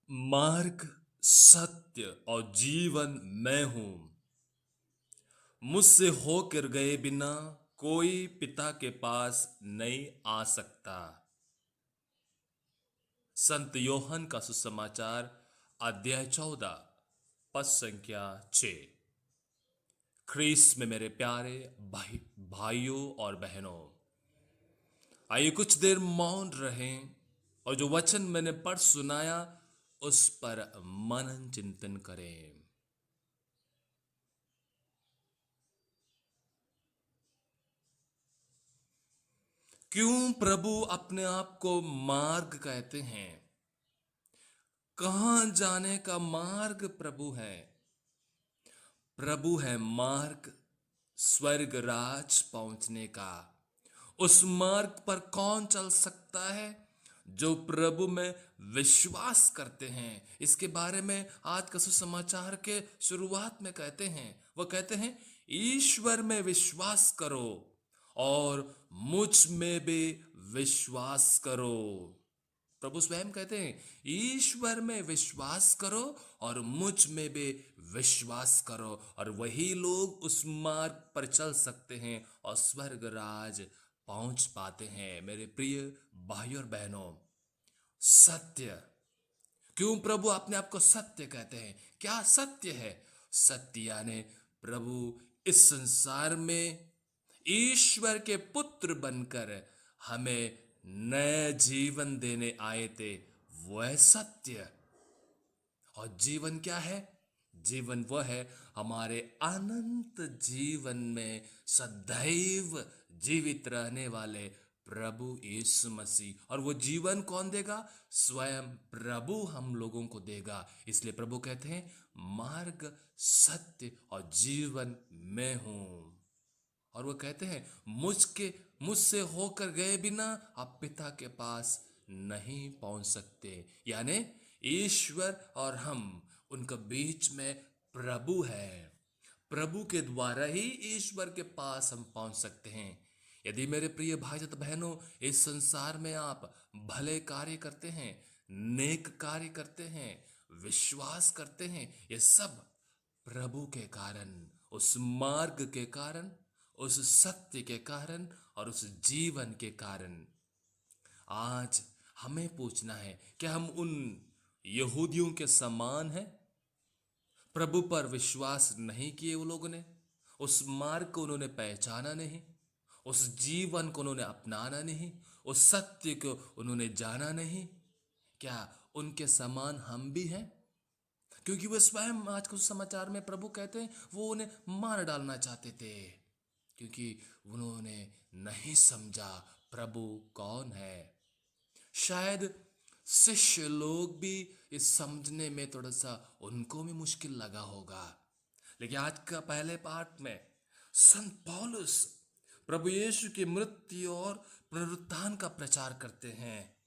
मार्ग, सत्य और जीवन मैं हूं। मुझसे होकर गए बिना कोई पिता के पास नहीं आ सकता। संत योहन का सुसमाचार अध्याय 14 पद संख्या 6। ख्रीस्त में मेरे प्यारे भाइयों और बहनों, आइए कुछ देर मौन रहें और जो वचन मैंने पढ़ सुनाया उस पर मनन चिंतन करें। क्यों प्रभु अपने आप को मार्ग कहते हैं? कहां जाने का मार्ग प्रभु है? प्रभु है मार्ग स्वर्ग राज पहुंचने का। उस मार्ग पर कौन चल सकता है? जो प्रभु में विश्वास करते हैं। इसके बारे में आज का सुसमाचार के शुरुआत में कहते हैं। वो कहते हैं, ईश्वर में विश्वास करो और मुझ में भी विश्वास करो। प्रभु स्वयं कहते हैं, ईश्वर में विश्वास करो और मुझ में भी विश्वास करो, और वही लोग उस मार्ग पर चल सकते हैं और स्वर्ग राज पहुंच पाते हैं। मेरे प्रिय भाइयों और बहनों, सत्य। क्यों प्रभु अपने आप को सत्य कहते हैं? क्या सत्य है? सत्य यानी प्रभु इस संसार में ईश्वर के पुत्र बनकर हमें नए जीवन देने आए थे। वह सत्य। और जीवन क्या है? जीवन वह है हमारे अनंत जीवन में सदैव जीवित रहने वाले प्रभु यीशु मसीह। और वो जीवन कौन देगा? स्वयं प्रभु हम लोगों को देगा। इसलिए प्रभु कहते हैं, मार्ग, सत्य और जीवन मैं हूं। और वो कहते हैं, मुझसे होकर गए बिना आप पिता के पास नहीं पहुंच सकते। यानी ईश्वर और हम, उनके बीच में प्रभु है। प्रभु के द्वारा ही ईश्वर के पास हम पहुंच सकते हैं। यदि मेरे प्रिय भाई तथा बहनों, इस संसार में आप भले कार्य करते हैं, नेक कार्य करते हैं, विश्वास करते हैं, ये सब प्रभु के कारण, उस मार्ग के कारण, उस सत्य के कारण और उस जीवन के कारण। आज हमें पूछना है, क्या हम उन यहूदियों के समान हैं? प्रभु पर विश्वास नहीं किए वो लोगों ने, उस मार्ग को उन्होंने पहचाना नहीं, उस जीवन को उन्होंने अपनाना नहीं, उस सत्य को उन्होंने जाना नहीं। क्या उनके समान हम भी हैं? क्योंकि वे स्वयं आज के समाचार में प्रभु कहते हैं, वो उन्हें मार डालना चाहते थे, क्योंकि उन्होंने नहीं समझा प्रभु कौन है। शायद शिष्य लोग भी इस समझने में थोड़ा सा उनको भी मुश्किल लगा होगा। लेकिन आज का पहले पाठ में संत पौलुस प्रभु यीशु की मृत्यु और पुनरुत्थान का प्रचार करते हैं।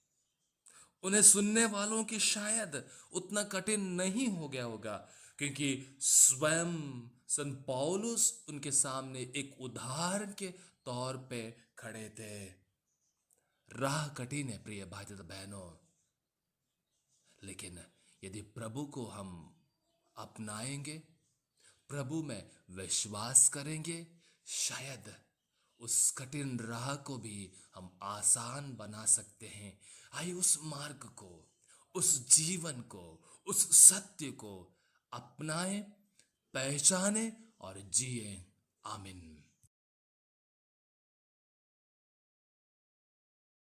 उन्हें सुनने वालों की शायद उतना कठिन नहीं हो गया होगा, क्योंकि स्वयं संत पौलुस उनके सामने एक उदाहरण के तौर पे खड़े थे। राह कठिन है प्रिय भाई तथा बहनों, लेकिन यदि प्रभु को हम अपनाएंगे, प्रभु में विश्वास करेंगे, शायद उस कठिन राह को भी हम आसान बना सकते हैं। आइए उस मार्ग को, उस जीवन को, उस सत्य को अपनाएं, पहचानें और जिएं। आमीन।